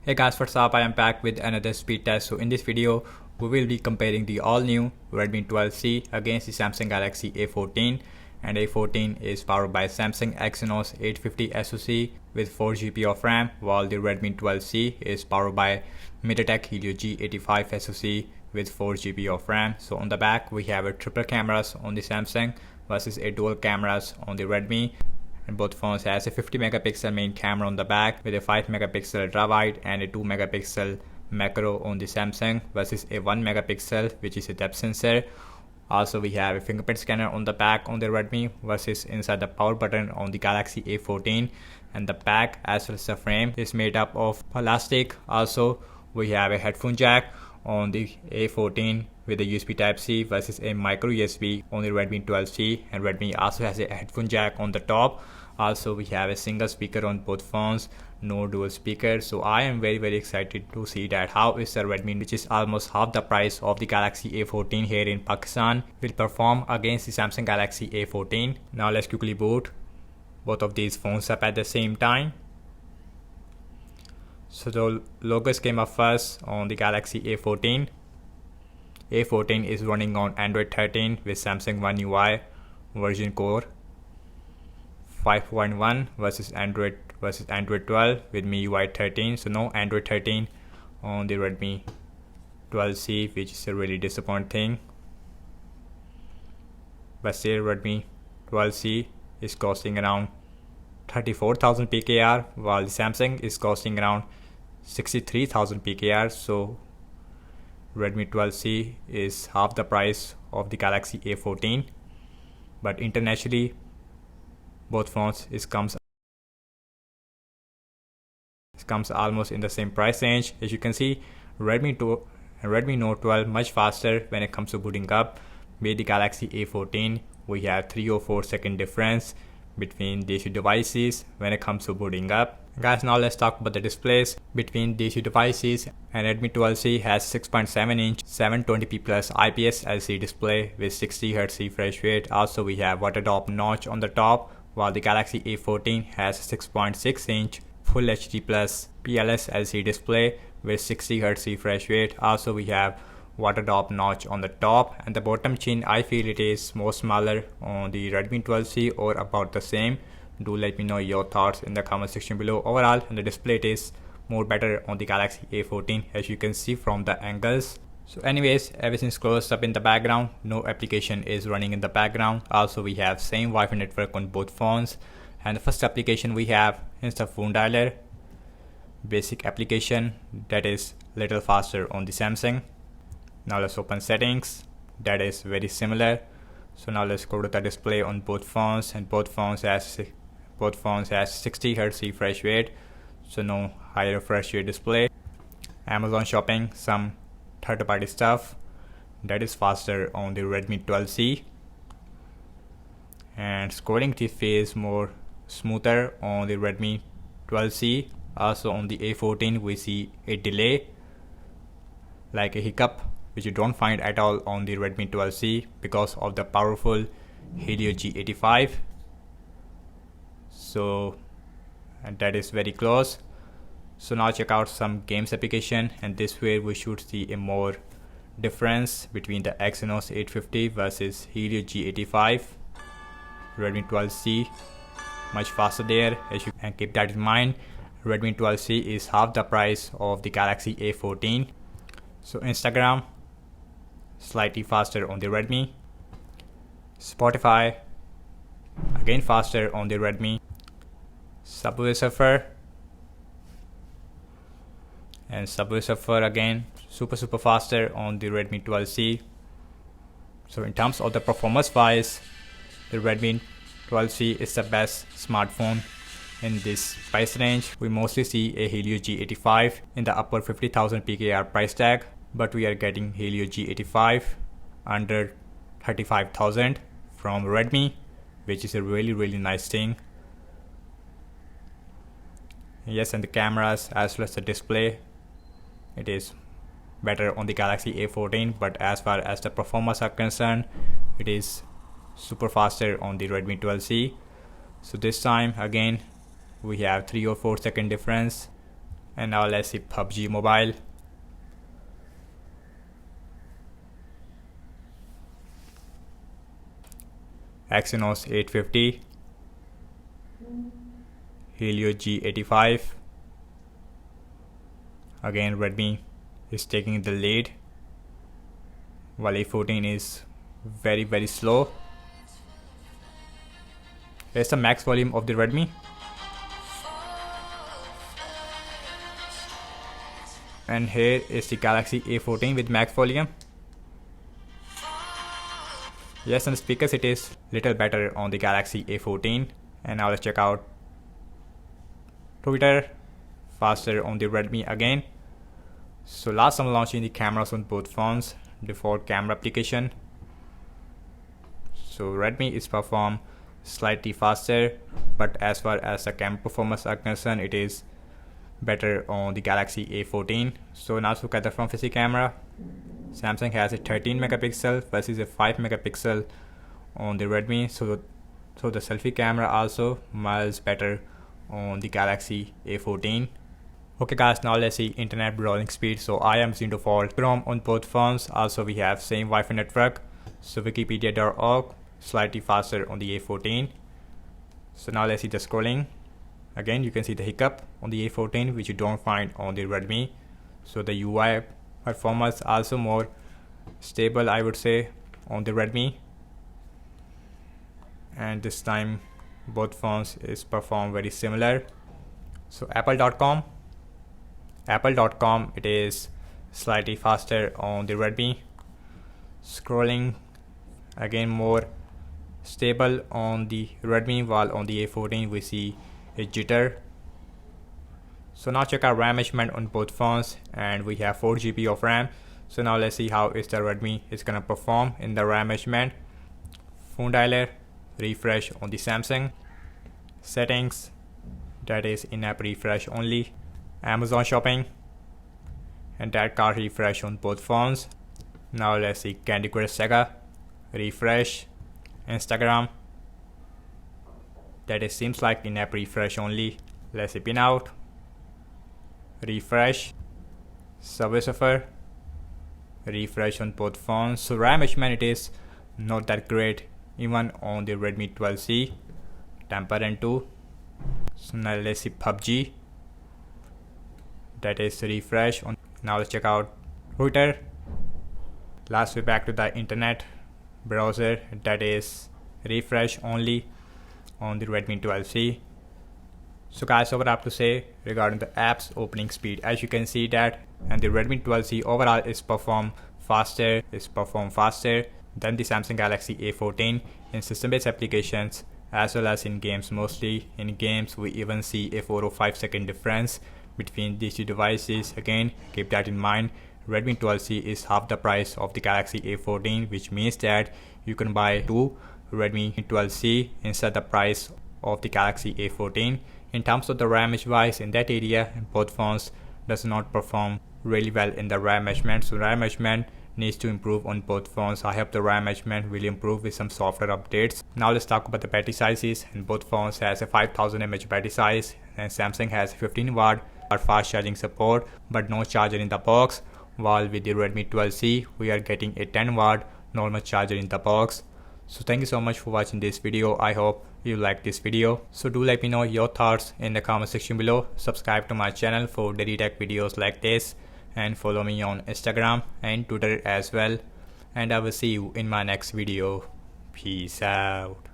Hey guys, what's up? I am back with another speed test. So in this video, we will be comparing the all new Redmi 12C against the Samsung Galaxy A14. And A14 is powered by Samsung Exynos 850 SoC with 4GB of RAM, while the Redmi 12C is powered by MediaTek Helio G85 SoC with 4GB of RAM. So on the back, we have a triple cameras on the Samsung versus a dual cameras on the Redmi. And both phones has a 50 megapixel main camera on the back with a 5 megapixel ultra wide and a 2 megapixel macro on the Samsung versus a 1 megapixel which is a depth sensor. Also we have a fingerprint scanner on the back on the Redmi versus inside the power button on the Galaxy A14, and the back as well as the frame is made up of plastic. Also we have a headphone jack on the A14 with a USB Type-C versus a micro USB on the Redmi 12C, and Redmi also has a headphone jack on the top. Also we have a single speaker on both phones, no dual speaker. So I am very excited to see that how is the Redmi, which is almost half the price of the Galaxy A14 here in Pakistan, will perform against the Samsung Galaxy A14. Now let's quickly boot both of these phones up at the same time. So the logos came up first on the Galaxy A14. A14 is running on Android 13 with Samsung One UI version core 5.1 versus Android 12 with MIUI 13. So no Android 13 on the Redmi 12C, which is a really disappointing. But still Redmi 12C is costing around 34,000 PKR, while the Samsung is costing around 63,000 PKR. So Redmi 12C is half the price of the Galaxy A14, but internationally both phones comes almost in the same price range. As you can see, Redmi Note 12 much faster when it comes to booting up. With the Galaxy A14, we have 304-second difference between these two devices when it comes to booting up. Guys, now let's talk about the displays between these two devices. And Redmi 12C has 6.7 inch 720p plus IPS LCD display with 60Hz refresh rate. Also we have water drop notch on the top, while the Galaxy A14 has 6.6 inch Full HD plus PLS LCD display with 60Hz refresh rate. Also we have water drop notch on the top, and the bottom chin, I feel it is more smaller on the Redmi 12C or about the same. Do let me know your thoughts in the comment section below. Overall, and the display it is more better on the Galaxy A14, as you can see from the angles. So anyways, everything's closed up in the background, no application is running in the background. Also we have same Wi-Fi network on both phones, and the first application we have is the phone dialer, basic application that is little faster on the Samsung. Now let's open settings, that is very similar. So now let's go to the display on both phones, and both phones has 60Hz refresh rate, so no higher refresh rate display. Amazon shopping, some third-party stuff, that is faster on the Redmi 12C. And scrolling interface is more smoother on the Redmi 12C. Also on the A14 we see a delay, like a hiccup, which you don't find at all on the Redmi 12C because of the powerful Helio G85. So, and that is very close. So now check out some games application, and this way we should see a more difference between the Exynos 850 versus Helio G85. Redmi 12C much faster there, as you can keep that in mind. Redmi 12C is half the price of the Galaxy A14. So Instagram slightly faster on the Redmi. Spotify again faster on the Redmi. Subway Surfer again super faster on the Redmi 12C. So in terms of the performance wise, the Redmi 12C is the best smartphone in this price range. We mostly see a Helio G85 in the upper 50,000 PKR price tag, but we are getting Helio G85 under 35,000 from Redmi, which is a really nice thing. Yes, and the cameras as well as the display, it is better on the Galaxy A14, but as far as the performance are concerned, it is super faster on the Redmi 12C. So this time again we have 3 or 4 second difference And now let's see PUBG Mobile. Exynos 850, Helio G85. Again Redmi is taking the lead, while A14 is very slow. Here's the max volume of the Redmi. And here is the Galaxy A14 with max volume. Yes, on the speakers it is little better on the Galaxy A14. And now let's check out Twitter, faster on the Redmi again. So last time launching the cameras on both phones, default camera application. So Redmi is perform slightly faster, but as far as the camera performance are concerned, it is better on the Galaxy A14. So now let's look at the front facing camera. Samsung has a 13 megapixel versus a 5 megapixel on the Redmi. So the selfie camera also miles better on the Galaxy A14. Okay guys, now let's see internet browsing speed. So I am using default Chrome on both phones. Also we have same Wi-Fi network. So wikipedia.org slightly faster on the A14. So now let's see the scrolling. Again you can see the hiccup on the A14 which you don't find on the Redmi. So the UI performance also more stable, I would say, on the Redmi. And this time both phones is perform very similar. So apple.com it is slightly faster on the Redmi. Scrolling again more stable on the Redmi, while on the A14 we see a jitter. So now check our RAM measurement on both phones, and we have 4 GB of RAM. So now let's see how is the Redmi is gonna perform in the RAM measurement. Phone dialer, refresh on the Samsung. Settings, that is in-app refresh only. Amazon shopping, and that card refresh on both phones. Now let's see Candy Crush Saga, refresh. Instagram, that is seems like in-app refresh only. Let's see pin out, refresh. Subway Surfer, refresh on both phones. So RAM measurement it is not that great even on the Redmi 12C. Temper and 2. So now let's see PUBG, that is refresh on. Now let's check out Twitter. Last we're back to the internet browser, that is refresh only on the Redmi 12C. So guys, what I have to say regarding the apps opening speed, as you can see that, and the Redmi 12C overall is perform faster than the Samsung Galaxy A14 in system-based applications as well as in games. Mostly in games we even see a 4 or 5 second difference between these two devices. Again, keep that in mind. Redmi 12C is half the price of the Galaxy A14, which means that you can buy two Redmi 12C instead the price of the Galaxy A14. In terms of the RAM wise, in that area, both phones does not perform really well in the RAM measurement. So RAM measurement needs to improve on both phones. I hope the RAM measurement will improve with some software updates. Now let's talk about the battery sizes. And both phones has a 5000 mAh battery size, and Samsung has 15 watt fast charging support but no charger in the box, while with the Redmi 12C we are getting a 10 watt normal charger in the box. So thank you so much for watching this video. I hope you like this video. So do let me know your thoughts in the comment section below. Subscribe to my channel for daily tech videos like this, and follow me on Instagram and Twitter as well. And I will see you in my next video. Peace out.